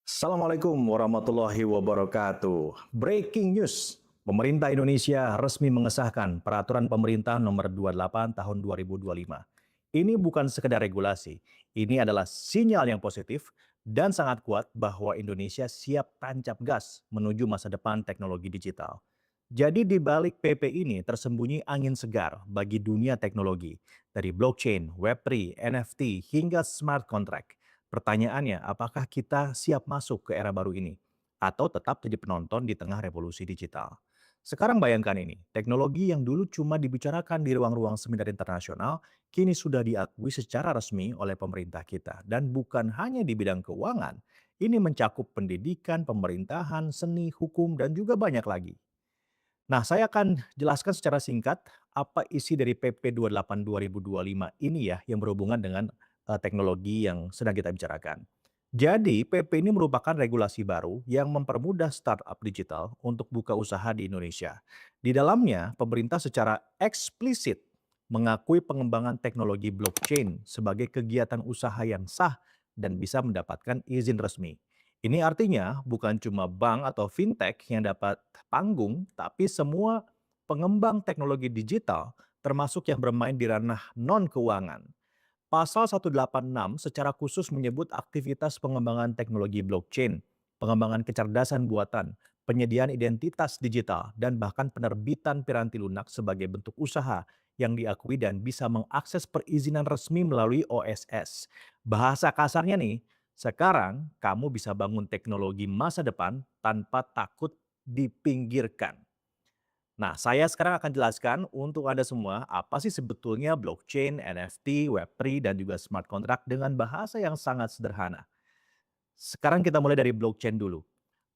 Assalamualaikum warahmatullahi wabarakatuh. Breaking news. Pemerintah Indonesia resmi mengesahkan Peraturan Pemerintah Nomor 28 Tahun 2025. Ini bukan sekedar regulasi, ini adalah sinyal yang positif dan sangat kuat bahwa Indonesia siap tancap gas menuju masa depan teknologi digital. Jadi di balik PP ini tersembunyi angin segar bagi dunia teknologi, dari blockchain, Web3, NFT, hingga smart contract. Pertanyaannya, apakah kita siap masuk ke era baru ini? Atau tetap jadi penonton di tengah revolusi digital? Sekarang bayangkan ini, teknologi yang dulu cuma dibicarakan di ruang-ruang seminar internasional, kini sudah diakui secara resmi oleh pemerintah kita. Dan bukan hanya di bidang keuangan, ini mencakup pendidikan, pemerintahan, seni, hukum, dan juga banyak lagi. Nah, saya akan jelaskan secara singkat apa isi dari PP 28 2025 ini ya yang berhubungan dengan teknologi yang sedang kita bicarakan. Jadi, PP ini merupakan regulasi baru yang mempermudah startup digital untuk buka usaha di Indonesia. Di dalamnya, pemerintah secara eksplisit mengakui pengembangan teknologi blockchain sebagai kegiatan usaha yang sah dan bisa mendapatkan izin resmi. Ini artinya bukan cuma bank atau fintech yang dapat panggung, tapi semua pengembang teknologi digital, termasuk yang bermain di ranah non-keuangan. Pasal 186 secara khusus menyebut aktivitas pengembangan teknologi blockchain, pengembangan kecerdasan buatan, penyediaan identitas digital, dan bahkan penerbitan piranti lunak sebagai bentuk usaha yang diakui dan bisa mengakses perizinan resmi melalui OSS. Bahasa kasarnya nih, sekarang kamu bisa bangun teknologi masa depan tanpa takut dipinggirkan. Nah, saya sekarang akan jelaskan untuk Anda semua apa sih sebetulnya blockchain, NFT, Web3, dan juga smart contract dengan bahasa yang sangat sederhana. Sekarang kita mulai dari blockchain dulu.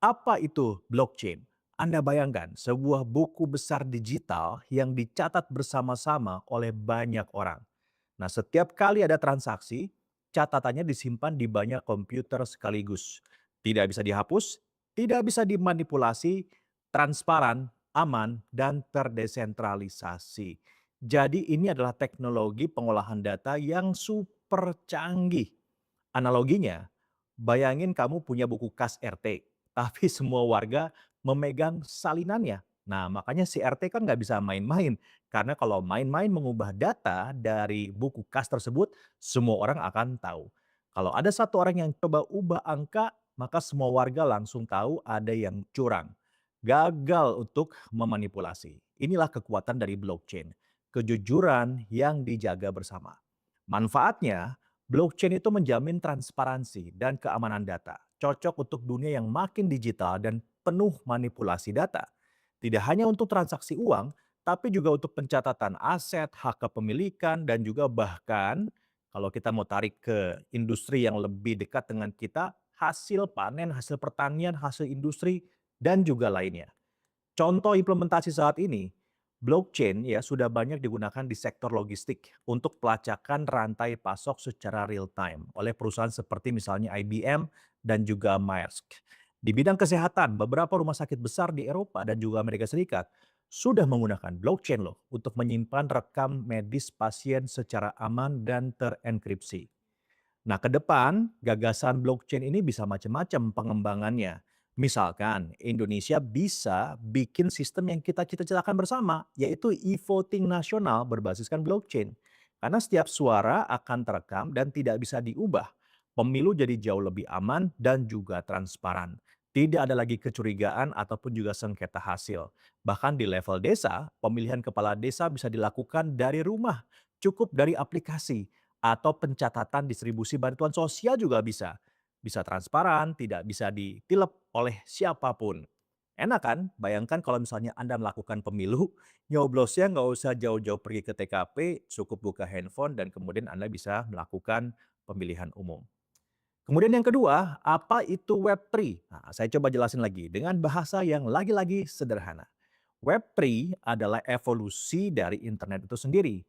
Apa itu blockchain? Anda bayangkan sebuah buku besar digital yang dicatat bersama-sama oleh banyak orang. Nah, setiap kali ada transaksi, catatannya disimpan di banyak komputer sekaligus. Tidak bisa dihapus, tidak bisa dimanipulasi, transparan, aman, dan terdesentralisasi. Jadi ini adalah teknologi pengolahan data yang super canggih. Analoginya, bayangin kamu punya buku kas RT, tapi semua warga memegang salinannya. Nah, makanya si RT kan nggak bisa main-main, karena kalau main-main mengubah data dari buku kas tersebut, semua orang akan tahu. Kalau ada satu orang yang coba ubah angka, maka semua warga langsung tahu ada yang curang. Gagal untuk memanipulasi. Inilah kekuatan dari blockchain. Kejujuran yang dijaga bersama. Manfaatnya, blockchain itu menjamin transparansi dan keamanan data, cocok untuk dunia yang makin digital dan penuh manipulasi data. Tidak hanya untuk transaksi uang, tapi juga untuk pencatatan aset, hak kepemilikan, dan juga bahkan kalau kita mau tarik ke industri yang lebih dekat dengan kita, hasil panen, hasil pertanian, hasil industri, dan juga lainnya. Contoh implementasi saat ini, blockchain ya sudah banyak digunakan di sektor logistik untuk pelacakan rantai pasok secara real time oleh perusahaan seperti misalnya IBM dan juga Maersk. Di bidang kesehatan, beberapa rumah sakit besar di Eropa dan juga Amerika Serikat sudah menggunakan blockchain loh untuk menyimpan rekam medis pasien secara aman dan terenkripsi. Nah, ke depan gagasan blockchain ini bisa macam-macam pengembangannya. Misalkan Indonesia bisa bikin sistem yang kita cita-citakan bersama, yaitu e-voting nasional berbasiskan blockchain. Karena setiap suara akan terekam dan tidak bisa diubah. Pemilu jadi jauh lebih aman dan juga transparan. Tidak ada lagi kecurigaan ataupun juga sengketa hasil. Bahkan di level desa, pemilihan kepala desa bisa dilakukan dari rumah, cukup dari aplikasi atau pencatatan distribusi bantuan sosial juga bisa. Bisa transparan, tidak bisa ditilep oleh siapapun. Enak kan? Bayangkan kalau misalnya Anda melakukan pemilu, nyoblosnya nggak usah jauh-jauh pergi ke TKP, cukup buka handphone dan kemudian Anda bisa melakukan pemilihan umum. Kemudian yang kedua, apa itu Web3? Nah, saya coba jelasin lagi dengan bahasa yang lagi-lagi sederhana. Web3 adalah evolusi dari internet itu sendiri.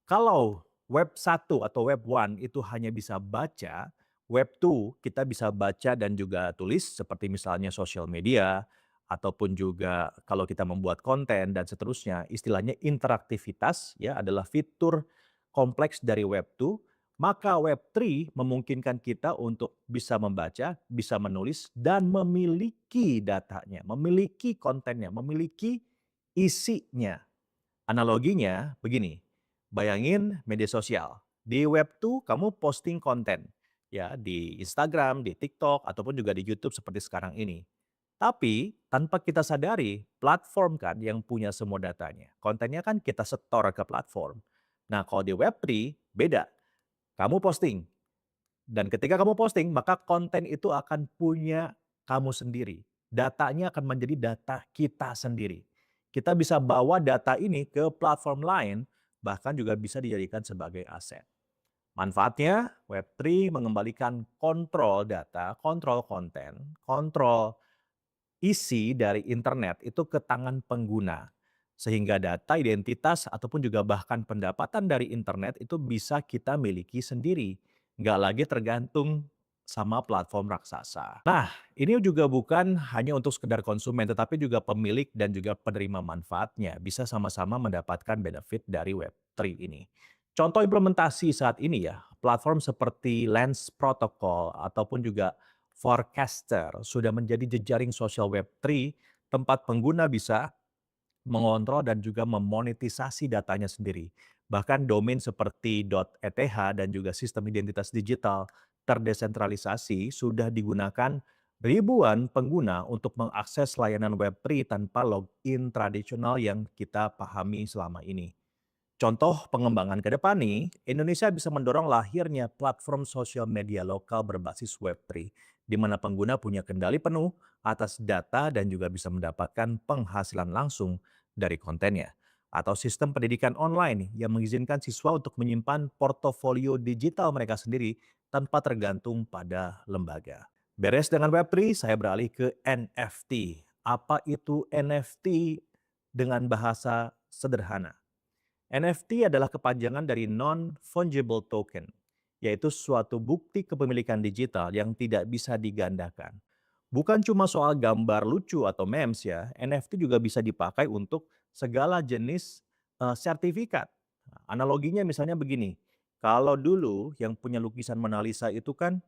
Kalau Web 1 atau Web 1 itu hanya bisa baca, Web 2 kita bisa baca dan juga tulis seperti misalnya sosial media, ataupun juga kalau kita membuat konten dan seterusnya, istilahnya interaktivitas ya adalah fitur kompleks dari Web 2. Maka Web3 memungkinkan kita untuk bisa membaca, bisa menulis, dan memiliki datanya, memiliki kontennya, memiliki isinya. Analoginya begini, bayangin media sosial. Di web tuh kamu posting konten, ya di Instagram, di TikTok, ataupun juga di YouTube seperti sekarang ini. Tapi tanpa kita sadari, platform kan yang punya semua datanya. Kontennya kan kita setor ke platform. Nah, kalau di Web3 beda. Kamu posting, dan ketika kamu posting, maka konten itu akan punya kamu sendiri. Datanya akan menjadi data kita sendiri. Kita bisa bawa data ini ke platform lain, bahkan juga bisa dijadikan sebagai aset. Manfaatnya, Web3 mengembalikan kontrol data, kontrol konten, kontrol isi dari internet itu ke tangan pengguna. Sehingga data, identitas, ataupun juga bahkan pendapatan dari internet itu bisa kita miliki sendiri. Nggak lagi tergantung sama platform raksasa. Nah, ini juga bukan hanya untuk sekedar konsumen, tetapi juga pemilik dan juga penerima manfaatnya bisa sama-sama mendapatkan benefit dari Web3 ini. Contoh implementasi saat ini ya, platform seperti Lens Protocol ataupun juga Forecaster sudah menjadi jejaring sosial Web3 tempat pengguna bisa mengontrol dan juga memonetisasi datanya sendiri. Bahkan domain seperti .eth dan juga sistem identitas digital terdesentralisasi sudah digunakan ribuan pengguna untuk mengakses layanan Web3 tanpa login tradisional yang kita pahami selama ini. Contoh pengembangan ke depan nih, Indonesia bisa mendorong lahirnya platform sosial media lokal berbasis Web3, di mana pengguna punya kendali penuh atas data dan juga bisa mendapatkan penghasilan langsung dari kontennya. Atau sistem pendidikan online yang mengizinkan siswa untuk menyimpan portofolio digital mereka sendiri tanpa tergantung pada lembaga. Beres dengan Web3, saya beralih ke NFT. Apa itu NFT dengan bahasa sederhana? NFT adalah kepanjangan dari non-fungible token, yaitu suatu bukti kepemilikan digital yang tidak bisa digandakan. Bukan cuma soal gambar lucu atau memes ya, NFT juga bisa dipakai untuk segala jenis sertifikat. Analoginya misalnya begini, kalau dulu yang punya lukisan Mona Lisa itu kan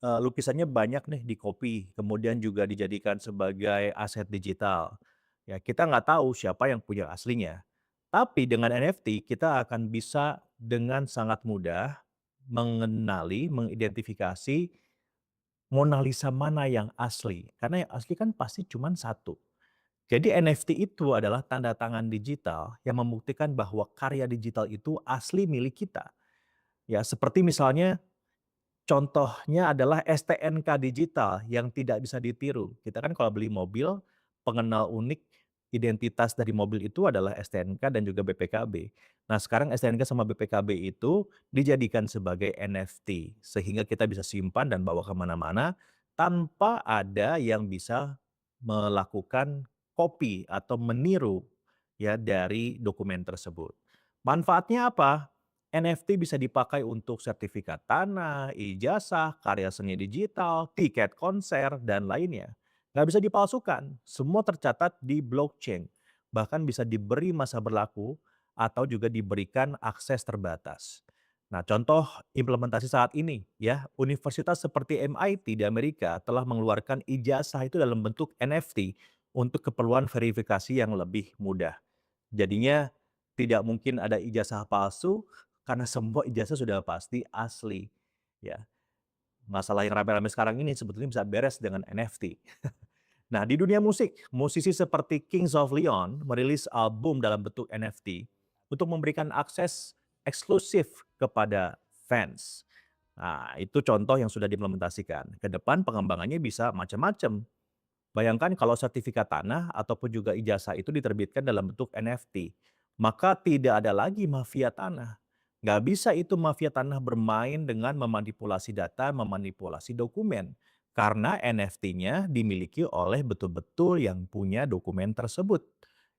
lukisannya banyak nih di-copy, kemudian juga dijadikan sebagai aset digital. Ya, kita nggak tahu siapa yang punya aslinya. Tapi dengan NFT kita akan bisa dengan sangat mudah mengenali, mengidentifikasi Mona Lisa mana yang asli. Karena yang asli kan pasti cuma satu. Jadi NFT itu adalah tanda tangan digital yang membuktikan bahwa karya digital itu asli milik kita. Ya, seperti misalnya contohnya adalah STNK digital yang tidak bisa ditiru. Kita kan kalau beli mobil, pengenal unik identitas dari mobil itu adalah STNK dan juga BPKB. Nah, sekarang STNK sama BPKB itu dijadikan sebagai NFT, sehingga kita bisa simpan dan bawa kemana-mana tanpa ada yang bisa melakukan copy atau meniru ya dari dokumen tersebut. Manfaatnya apa? NFT bisa dipakai untuk sertifikat tanah, ijazah, karya seni digital, tiket konser, dan lainnya. Nggak bisa dipalsukan, semua tercatat di blockchain. Bahkan bisa diberi masa berlaku atau juga diberikan akses terbatas. Nah, contoh implementasi saat ini ya, universitas seperti MIT di Amerika telah mengeluarkan ijazah itu dalam bentuk NFT untuk keperluan verifikasi yang lebih mudah. Jadinya tidak mungkin ada ijazah palsu karena semua ijazah sudah pasti asli, ya. Masalah yang rame-rame sekarang ini sebetulnya bisa beres dengan NFT. Nah, di dunia musik, musisi seperti Kings of Leon merilis album dalam bentuk NFT untuk memberikan akses eksklusif kepada fans. Nah, itu contoh yang sudah diimplementasikan. Ke depan pengembangannya bisa macam-macam. Bayangkan kalau sertifikat tanah ataupun juga ijazah itu diterbitkan dalam bentuk NFT, maka tidak ada lagi mafia tanah. Nggak bisa itu mafia tanah bermain dengan memanipulasi data, memanipulasi dokumen. Karena NFT-nya dimiliki oleh betul-betul yang punya dokumen tersebut.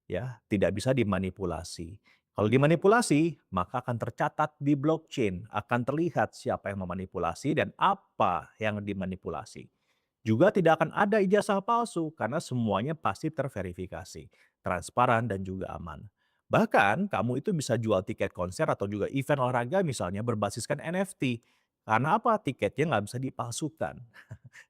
Ya, tidak bisa dimanipulasi. Kalau dimanipulasi, maka akan tercatat di blockchain, akan terlihat siapa yang memanipulasi dan apa yang dimanipulasi. Juga tidak akan ada ijazah palsu karena semuanya pasti terverifikasi, transparan dan juga aman. Bahkan kamu itu bisa jual tiket konser atau juga event olahraga misalnya berbasiskan NFT. Karena apa? Tiketnya nggak bisa dipalsukan.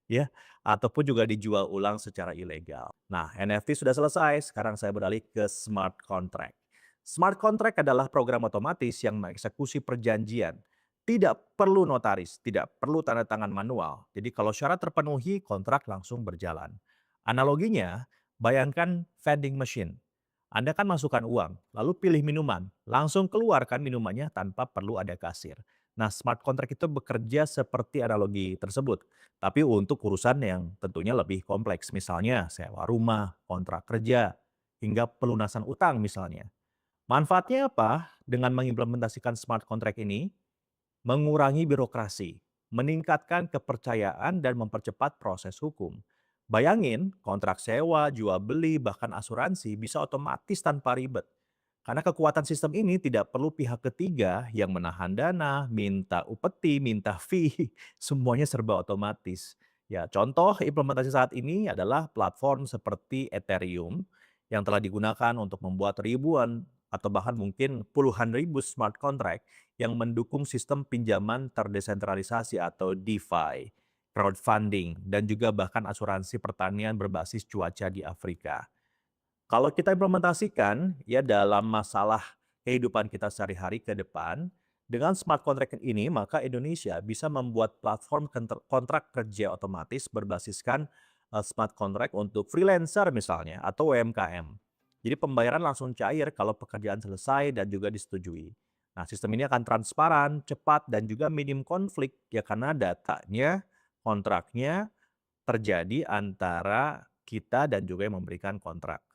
Ya, ataupun juga dijual ulang secara ilegal. Nah, NFT sudah selesai, sekarang saya beralih ke smart contract. Smart contract adalah program otomatis yang mengeksekusi perjanjian. Tidak perlu notaris, tidak perlu tanda tangan manual. Jadi kalau syarat terpenuhi, kontrak langsung berjalan. Analoginya, bayangkan vending machine. Anda kan masukkan uang, lalu pilih minuman, langsung keluarkan minumannya tanpa perlu ada kasir. Nah, smart contract itu bekerja seperti analogi tersebut. Tapi untuk urusan yang tentunya lebih kompleks, misalnya sewa rumah, kontrak kerja, hingga pelunasan utang misalnya. Manfaatnya apa dengan mengimplementasikan smart contract ini? Mengurangi birokrasi, meningkatkan kepercayaan dan mempercepat proses hukum. Bayangin, kontrak sewa, jual beli, bahkan asuransi bisa otomatis tanpa ribet. Karena kekuatan sistem ini tidak perlu pihak ketiga yang menahan dana, minta upeti, minta fee, semuanya serba otomatis. Ya, contoh implementasi saat ini adalah platform seperti Ethereum yang telah digunakan untuk membuat ribuan atau bahkan mungkin puluhan ribu smart contract yang mendukung sistem pinjaman terdesentralisasi atau DeFi, crowdfunding, dan juga bahkan asuransi pertanian berbasis cuaca di Afrika. Kalau kita implementasikan ya dalam masalah kehidupan kita sehari-hari ke depan, dengan smart contract ini maka Indonesia bisa membuat platform kontrak kerja otomatis berbasiskan smart contract untuk freelancer misalnya atau UMKM. Jadi pembayaran langsung cair kalau pekerjaan selesai dan juga disetujui. Nah, sistem ini akan transparan, cepat dan juga minim konflik ya karena datanya, kontraknya terjadi antara kita dan juga yang memberikan kontrak.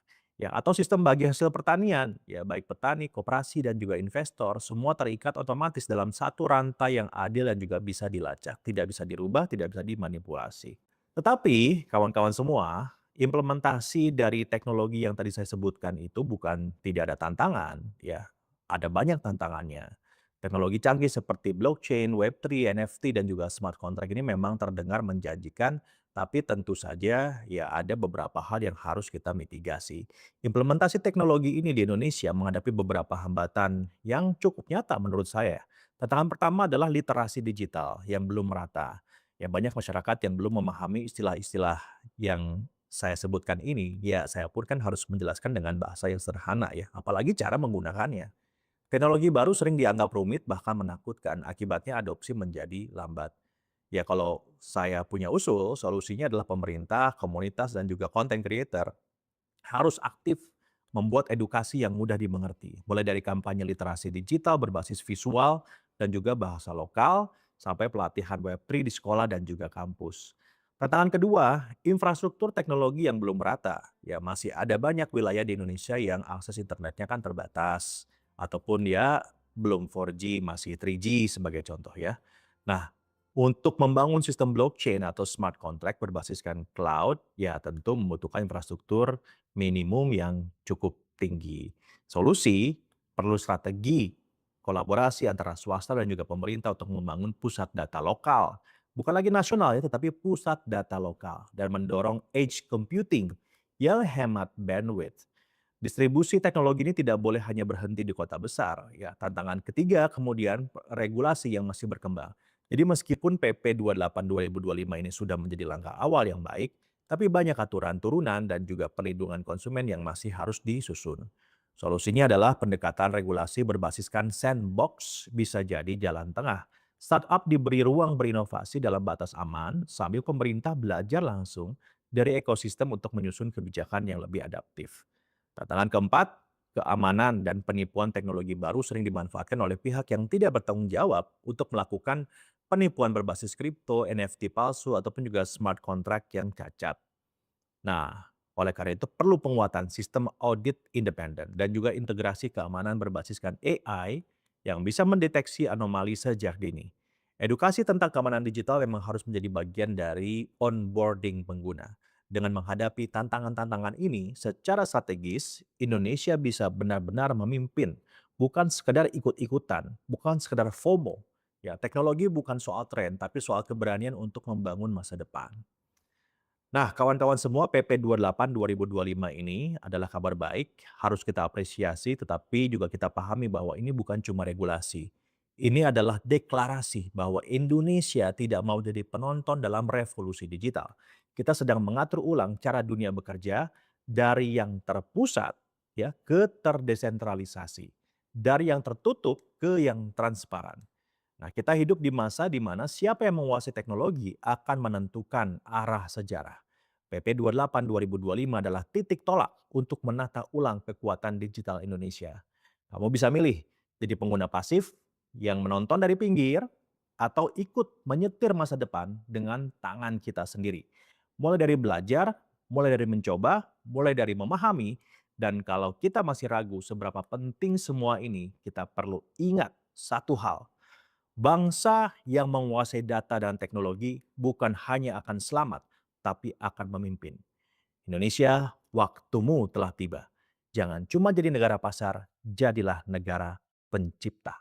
Ya, atau sistem bagi hasil pertanian, ya baik petani, koperasi dan juga investor semua terikat otomatis dalam satu rantai yang adil dan juga bisa dilacak, tidak bisa dirubah, tidak bisa dimanipulasi. Tetapi kawan-kawan semua, implementasi dari teknologi yang tadi saya sebutkan itu bukan tidak ada tantangan, ya. Ada banyak tantangannya. Teknologi canggih seperti blockchain, Web3, NFT, dan juga smart contract ini memang terdengar menjanjikan, tapi tentu saja ya ada beberapa hal yang harus kita mitigasi. Implementasi teknologi ini di Indonesia menghadapi beberapa hambatan yang cukup nyata menurut saya. Tantangan pertama adalah literasi digital yang belum merata. Ya banyak masyarakat yang belum memahami istilah-istilah yang saya sebutkan ini, ya saya pun kan harus menjelaskan dengan bahasa yang sederhana ya, apalagi cara menggunakannya. Teknologi baru sering dianggap rumit bahkan menakutkan, akibatnya adopsi menjadi lambat. Ya kalau saya punya usul, solusinya adalah pemerintah, komunitas, dan juga content creator harus aktif membuat edukasi yang mudah dimengerti, mulai dari kampanye literasi digital berbasis visual dan juga bahasa lokal, sampai pelatihan Web3 di sekolah dan juga kampus. Tantangan kedua, infrastruktur teknologi yang belum merata. Ya masih ada banyak wilayah di Indonesia yang akses internetnya kan terbatas, ataupun ya belum 4G, masih 3G sebagai contoh ya. Nah, untuk membangun sistem blockchain atau smart contract berbasiskan cloud, ya tentu membutuhkan infrastruktur minimum yang cukup tinggi. Solusi perlu strategi kolaborasi antara swasta dan juga pemerintah untuk membangun pusat data lokal. Bukan lagi nasional ya, tetapi pusat data lokal dan mendorong edge computing yang hemat bandwidth. Distribusi teknologi ini tidak boleh hanya berhenti di kota besar. Ya, tantangan ketiga kemudian regulasi yang masih berkembang. Jadi meskipun PP 28 2025 ini sudah menjadi langkah awal yang baik, tapi banyak aturan turunan dan juga perlindungan konsumen yang masih harus disusun. Solusinya adalah pendekatan regulasi berbasiskan sandbox bisa jadi jalan tengah. Startup diberi ruang berinovasi dalam batas aman sambil pemerintah belajar langsung dari ekosistem untuk menyusun kebijakan yang lebih adaptif. Tantangan keempat, keamanan dan penipuan teknologi baru sering dimanfaatkan oleh pihak yang tidak bertanggung jawab untuk melakukan penipuan berbasis kripto, NFT palsu, ataupun juga smart contract yang cacat. Nah, oleh karena itu perlu penguatan sistem audit independen dan juga integrasi keamanan berbasiskan AI yang bisa mendeteksi anomali sejak dini. Edukasi tentang keamanan digital memang harus menjadi bagian dari onboarding pengguna. Dengan menghadapi tantangan-tantangan ini secara strategis, Indonesia bisa benar-benar memimpin, bukan sekedar ikut-ikutan, bukan sekedar FOMO. Ya, teknologi bukan soal tren, tapi soal keberanian untuk membangun masa depan. Nah, kawan-kawan semua, PP 28 2025 ini adalah kabar baik, harus kita apresiasi, tetapi juga kita pahami bahwa ini bukan cuma regulasi. Ini adalah deklarasi bahwa Indonesia tidak mau jadi penonton dalam revolusi digital. Kita sedang mengatur ulang cara dunia bekerja dari yang terpusat ya ke terdesentralisasi, dari yang tertutup ke yang transparan. Nah, kita hidup di masa di mana siapa yang menguasai teknologi akan menentukan arah sejarah. PP 28 2025 adalah titik tolak untuk menata ulang kekuatan digital Indonesia. Kamu bisa milih jadi pengguna pasif yang menonton dari pinggir atau ikut menyetir masa depan dengan tangan kita sendiri. Mulai dari belajar, mulai dari mencoba, mulai dari memahami, dan kalau kita masih ragu seberapa penting semua ini, kita perlu ingat satu hal. Bangsa yang menguasai data dan teknologi bukan hanya akan selamat, tapi akan memimpin. Indonesia, waktumu telah tiba. Jangan cuma jadi negara pasar, jadilah negara pencipta.